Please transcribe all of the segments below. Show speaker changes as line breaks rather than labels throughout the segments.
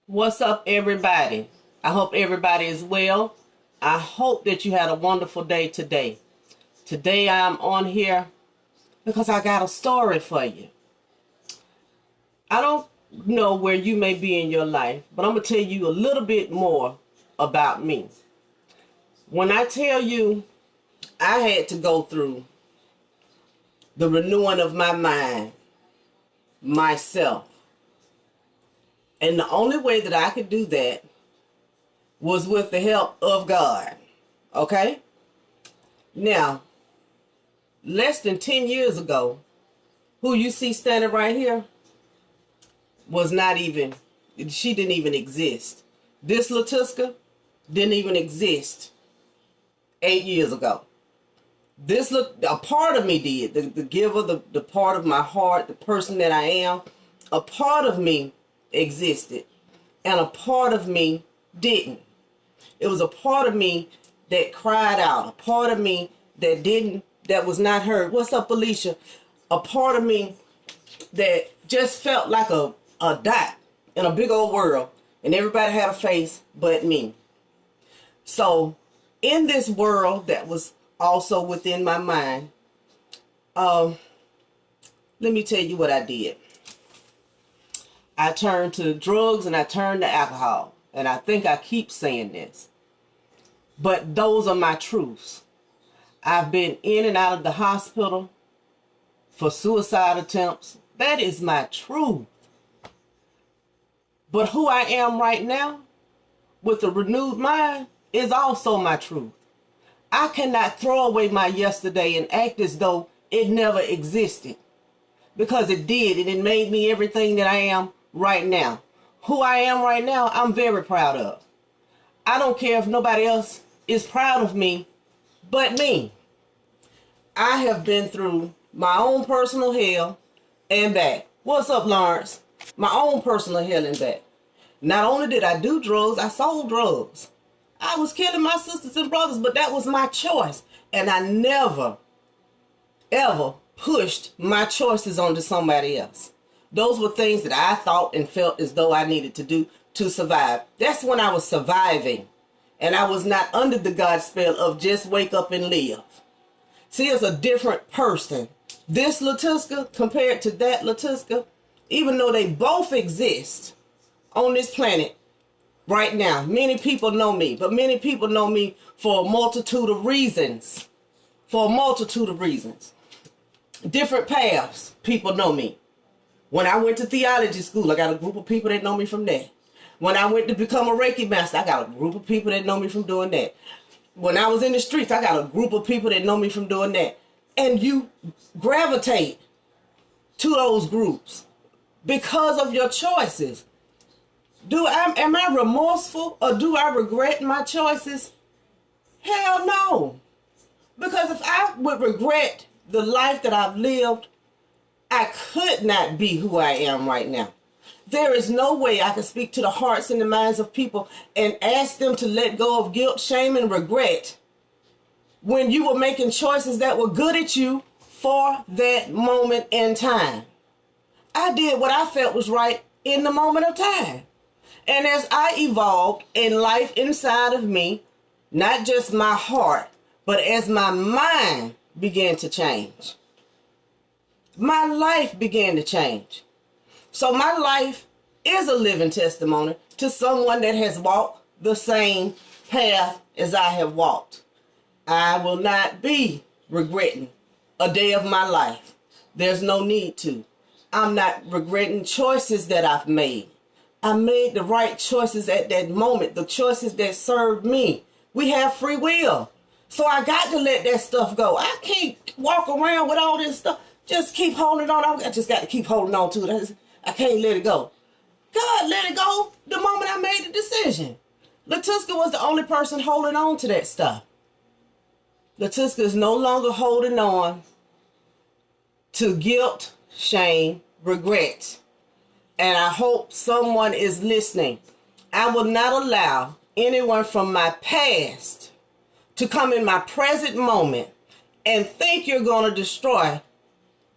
What's up, everybody? I hope everybody is well. I hope that you had a wonderful day today. Today I'm on here because I got a story for you. I don't know where you may be in your life, but I'm going to tell you a little bit more about me. When I tell you I had to go through the renewing of my mind, myself, and the only way that I could do that was with the help of God. Okay? Now, less than 10 years ago, who you see standing right here was not even, she didn't even exist. This Latuska didn't even exist 8 years ago. A part of me did. The giver, the part of my heart, the person that I am, a part of me existed. And a part of me didn't. It was a part of me that cried out. A part of me that was not heard. What's up, Alicia? A part of me that just felt like a dot in a big old world. And everybody had a face but me. So in this world that was also within my mind, let me tell you what I did. I turned to drugs and I turned to alcohol. And I think I keep saying this. But those are my truths. I've been in and out of the hospital for suicide attempts. That is my truth. But who I am right now, with a renewed mind, is also my truth. I cannot throw away my yesterday and act as though it never existed. Because it did, and it made me everything that I am right now. Who I am right now, I'm very proud of. I don't care if nobody else is proud of me but me. I have been through my own personal hell and back. What's up, Lawrence? My own personal hell and back. Not only did I do drugs, I sold drugs. I was killing my sisters and brothers, but that was my choice. And I never, ever pushed my choices onto somebody else. Those were things that I thought and felt as though I needed to do to survive. That's when I was surviving. And I was not under the God spell of just wake up and live. See, it's a different person. This Latuska compared to that Latuska, even though they both exist on this planet right now. Many people know me, but many people know me for a multitude of reasons. For a multitude of reasons. Different paths, people know me. When I went to theology school, I got a group of people that know me from that. When I went to become a Reiki master, I got a group of people that know me from doing that. When I was in the streets, I got a group of people that know me from doing that. And you gravitate to those groups because of your choices. Am I remorseful or do I regret my choices? Hell no. Because if I would regret the life that I've lived, I could not be who I am right now. There is no way I can speak to the hearts and the minds of people and ask them to let go of guilt, shame, and regret when you were making choices that were good at you for that moment in time. I did what I felt was right in the moment of time. And as I evolved in life inside of me, not just my heart, but as my mind began to change, my life began to change. So my life is a living testimony to someone that has walked the same path as I have walked. I will not be regretting a day of my life. There's no need to. I'm not regretting choices that I've made. I made the right choices at that moment, the choices that served me. We have free will. So I got to let that stuff go. I can't walk around with all this stuff. Just keep holding on. I just got to keep holding on to it. I can't let it go. God let it go the moment I made the decision. Latuska was the only person holding on to that stuff. Latuska is no longer holding on to guilt, shame, regret. And I hope someone is listening. I will not allow anyone from my past to come in my present moment and think you're going to destroy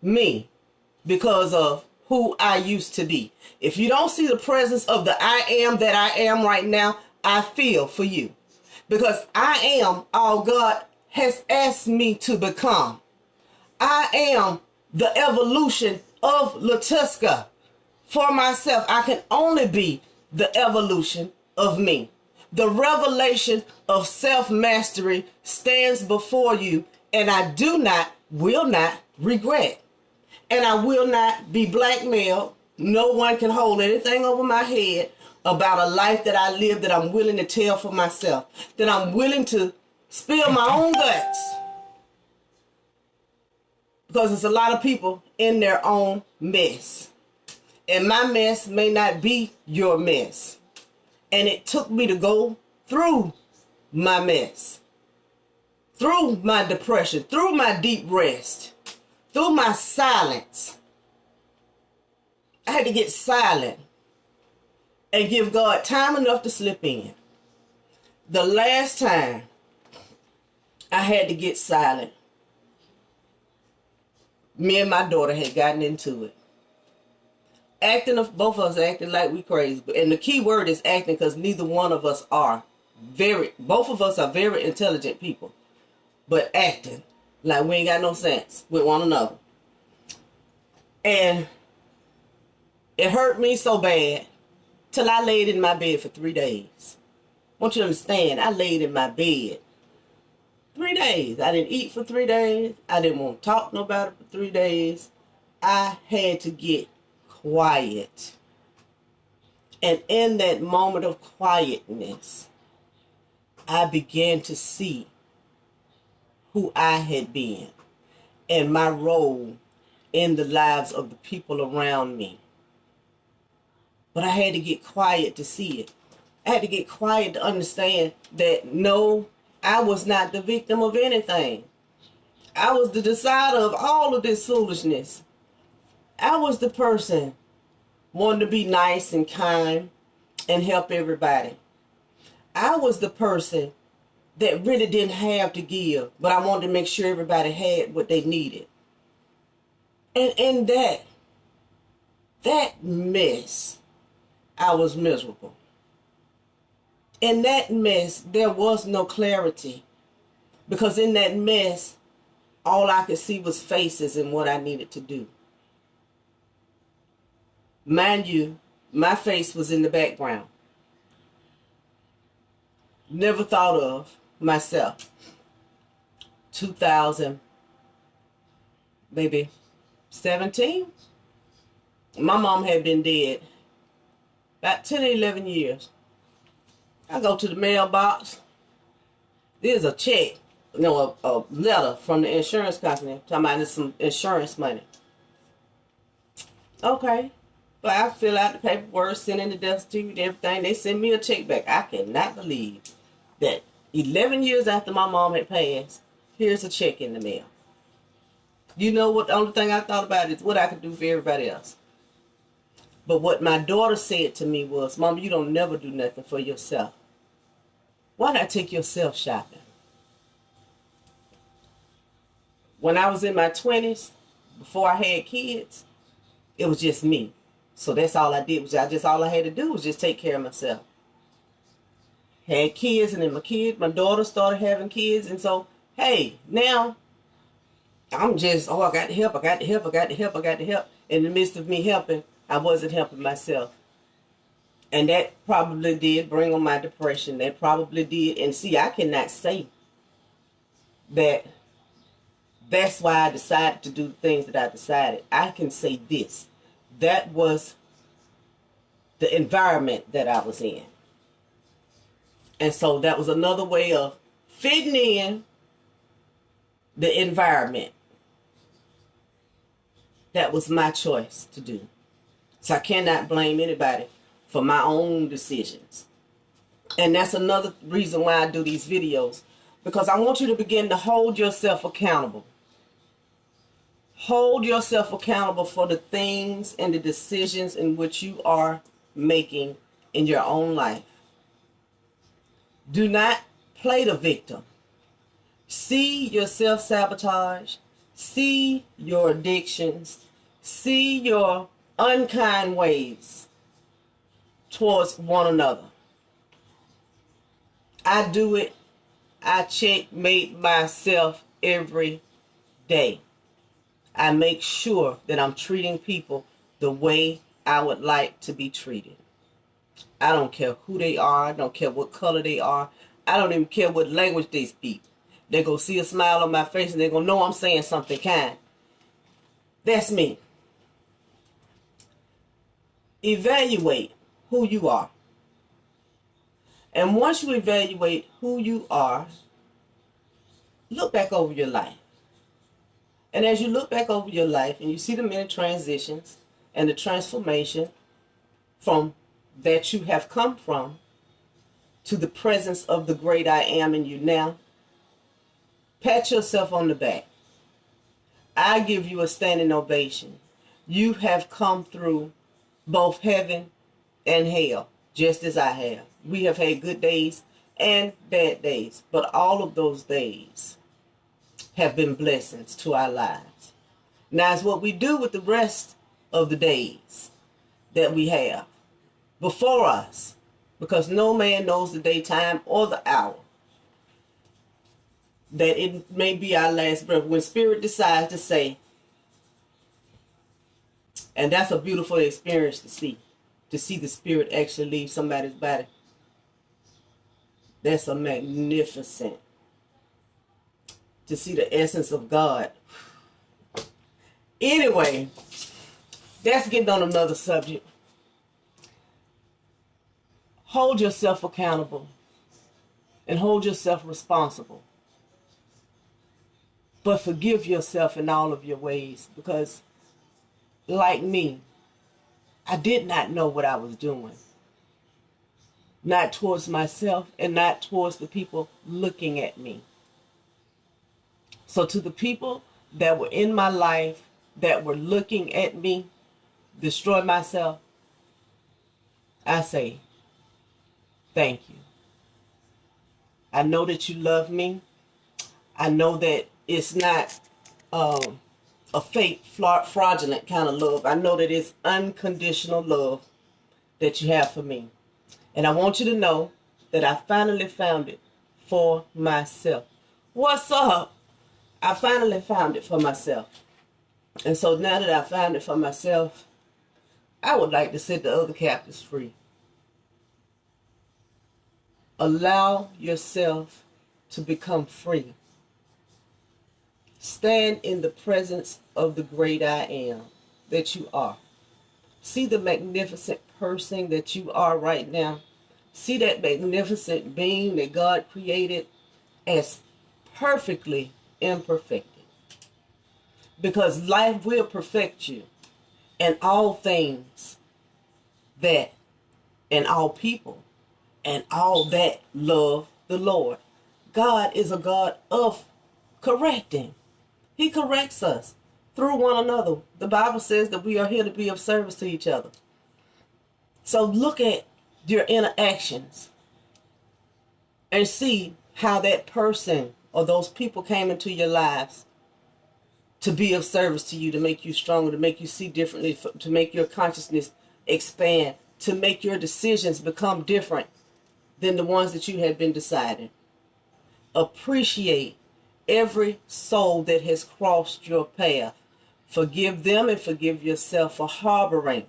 me because of who I used to be. If you don't see the presence of the I am that I am right now, I feel for you. Because I am all God has asked me to become. I am the evolution of Latuska. For myself, I can only be the evolution of me. The revelation of self-mastery stands before you, and I will not regret. And I will not be blackmailed. No one can hold anything over my head about a life that I live that I'm willing to tell for myself, that I'm willing to spill my own guts. Because there's a lot of people in their own mess. And my mess may not be your mess. And it took me to go through my mess, through my depression, through my deep rest, through my silence. I had to get silent and give God time enough to slip in. The last time I had to get silent, me and my daughter had gotten into it. Both of us acting like we crazy. And the key word is acting, because neither one of us are both of us are very intelligent people. But acting like we ain't got no sense with one another. And it hurt me so bad till I laid in my bed for 3 days. I want you to understand, I laid in my bed 3 days. I didn't eat for 3 days. I didn't want to talk to nobody for 3 days. I had to get quiet. And in that moment of quietness, I began to see who I had been and my role in the lives of the people around me. But I had to get quiet to see it. I had to get quiet to understand that no, I was not the victim of anything. I was the decider of all of this foolishness. I was the person wanting to be nice and kind and help everybody. I was the person that really didn't have to give, but I wanted to make sure everybody had what they needed. And in that mess, I was miserable. In that mess, there was no clarity. Because in that mess, all I could see was faces and what I needed to do. Mind you, my face was in the background. Never thought of myself. 2000, maybe 17? My mom had been dead about 10 or 11 years. I go to the mailbox. There's a check, a letter from the insurance company talking about there's some insurance money. Okay. But I fill out the paperwork, send in the death certificate, everything. They send me a check back. I cannot believe that 11 years after my mom had passed, here's a check in the mail. You know what? The only thing I thought about is what I could do for everybody else. But what my daughter said to me was, Mama, you don't never do nothing for yourself. Why not take yourself shopping? When I was in my 20s, before I had kids, it was just me. So that's all I did. All I had to do was just take care of myself. Had kids, and then my daughter started having kids. And so, hey, now I'm just, I got to help. In the midst of me helping, I wasn't helping myself. And that probably did bring on my depression. That probably did. And see, I cannot say that that's why I decided to do the things that I decided. I can say this. That was the environment that I was in. And so that was another way of fitting in the environment. That was my choice to do. So I cannot blame anybody for my own decisions. And that's another reason why I do these videos. Because I want you to begin to hold yourself accountable. Hold yourself accountable for the things and the decisions in which you are making in your own life. Do not play the victim. See your self-sabotage. See your addictions. See your unkind ways towards one another. I do it. I checkmate myself every day. I make sure that I'm treating people the way I would like to be treated. I don't care who they are. I don't care what color they are. I don't even care what language they speak. They're going to see a smile on my face and they're going to know I'm saying something kind. That's me. Evaluate who you are. And once you evaluate who you are, look back over your life. And as you look back over your life and you see the many transitions and the transformation from that you have come from to the presence of the great I am in you now, pat yourself on the back. I give you a standing ovation. You have come through both heaven and hell, just as I have. We have had good days and bad days, but all of those days have been blessings to our lives. Now it's what we do with the rest of the days that we have before us, because no man knows the daytime or the hour that it may be our last breath. When Spirit decides to say, and that's a beautiful experience to see the Spirit actually leave somebody's body. That's a magnificent, to see the essence of God. Anyway, that's getting on another subject. Hold yourself accountable and hold yourself responsible. But forgive yourself in all of your ways, because like me, I did not know what I was doing. Not towards myself and not towards the people looking at me. So to the people that were in my life, that were looking at me destroy myself, I say, thank you. I know that you love me. I know that it's not a fake, fraudulent kind of love. I know that it's unconditional love that you have for me. And I want you to know that I finally found it for myself. What's up? I finally found it for myself. And so now that I found it for myself, I would like to set the other captives free. Allow yourself to become free. Stand in the presence of the great I am that you are. See the magnificent person that you are right now. See that magnificent being that God created as perfectly imperfected. Because life will perfect you, and all things that, and all people, and all that love the Lord. God is a God of correcting. He corrects us through one another. The Bible says that we are here to be of service to each other. So look at your interactions and see how that person or those people came into your lives to be of service to you, to make you stronger, to make you see differently, to make your consciousness expand, to make your decisions become different than the ones that you had been deciding. Appreciate every soul that has crossed your path. Forgive them and forgive yourself for harboring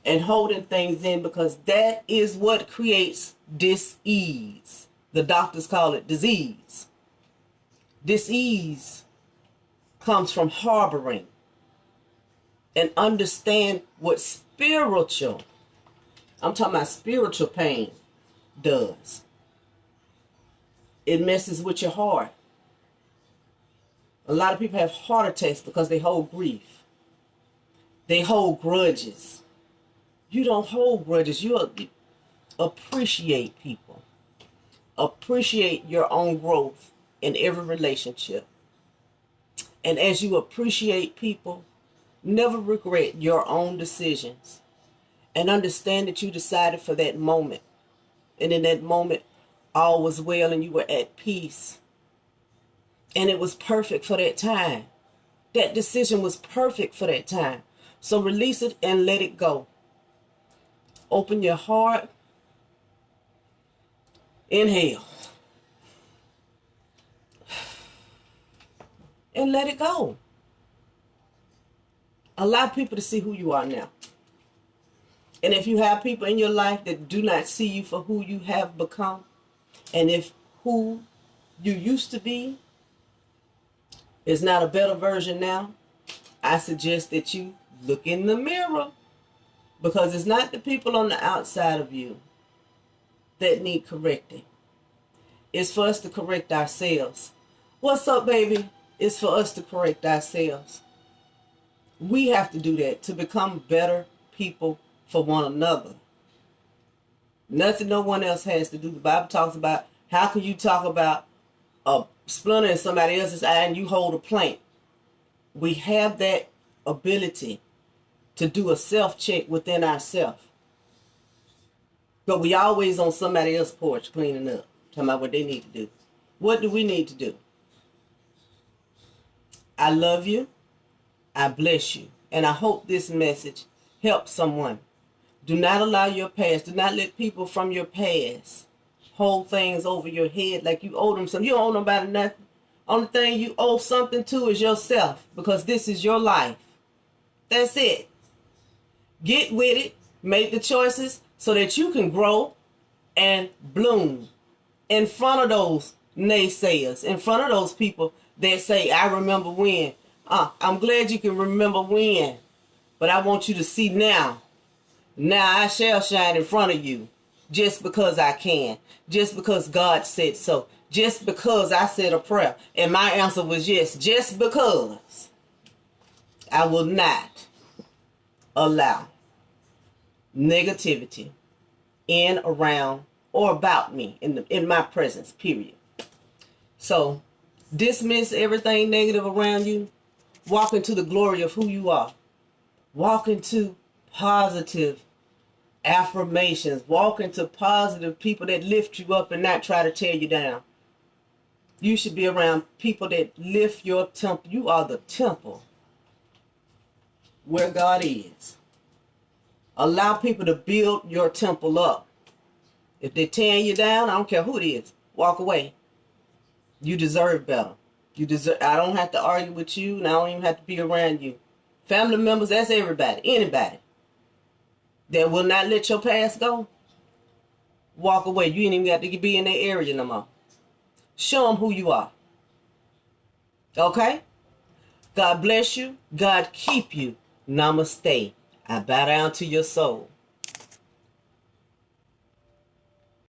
and holding things in, because that is what creates dis-ease. The doctors call it disease. Dis-ease comes from harboring. And understand what spiritual, I'm talking about spiritual pain, does. It messes with your heart. A lot of people have heart attacks because they hold grief. They hold grudges. You don't hold grudges. You appreciate people. Appreciate your own growth in every relationship. And as you appreciate people, never regret your own decisions. And understand that you decided for that moment. And in that moment, all was well and you were at peace. And it was perfect for that time. That decision was perfect for that time. So release it and let it go. Open your heart. Inhale. And let it go. Allow people to see who you are now. And if you have people in your life that do not see you for who you have become, and if who you used to be is not a better version now, I suggest that you look in the mirror, because it's not the people on the outside of you that need correcting. It's for us to correct ourselves. What's up, baby? It's for us to correct ourselves. We have to do that to become better people for one another. Nothing no one else has to do. The Bible talks about how can you talk about a splinter in somebody else's eye and you hold a plank. We have that ability to do a self-check within ourselves. But we always on somebody else's porch cleaning up, talking about what they need to do. What do we need to do? I love you. I bless you. And I hope this message helps someone. Do not allow your past. Do not let people from your past hold things over your head like you owe them something. You don't owe nobody nothing. Only thing you owe something to is yourself, because this is your life. That's it. Get with it. Make the choices so that you can grow and bloom in front of those naysayers, in front of those people that say, I remember when. I'm glad you can remember when, but I want you to see now. Now I shall shine in front of you, just because I can, just because God said so, just because I said a prayer and my answer was yes, just because I will not allow negativity in, around, or about me in my presence, period. So dismiss everything negative around you. Walk into the glory of who you are. Walk into positive affirmations. Walk into positive people that lift you up and not try to tear you down. You should be around people that lift your temple. You are the temple where God is. Allow people to build your temple up. If they're tearing you down, I don't care who it is. Walk away. You deserve better. I don't have to argue with you, and I don't even have to be around you. Family members, that's everybody, anybody that will not let your past go. Walk away. You ain't even got to be in that area no more. Show them who you are. Okay? God bless you. God keep you. Namaste. I bow down to your soul.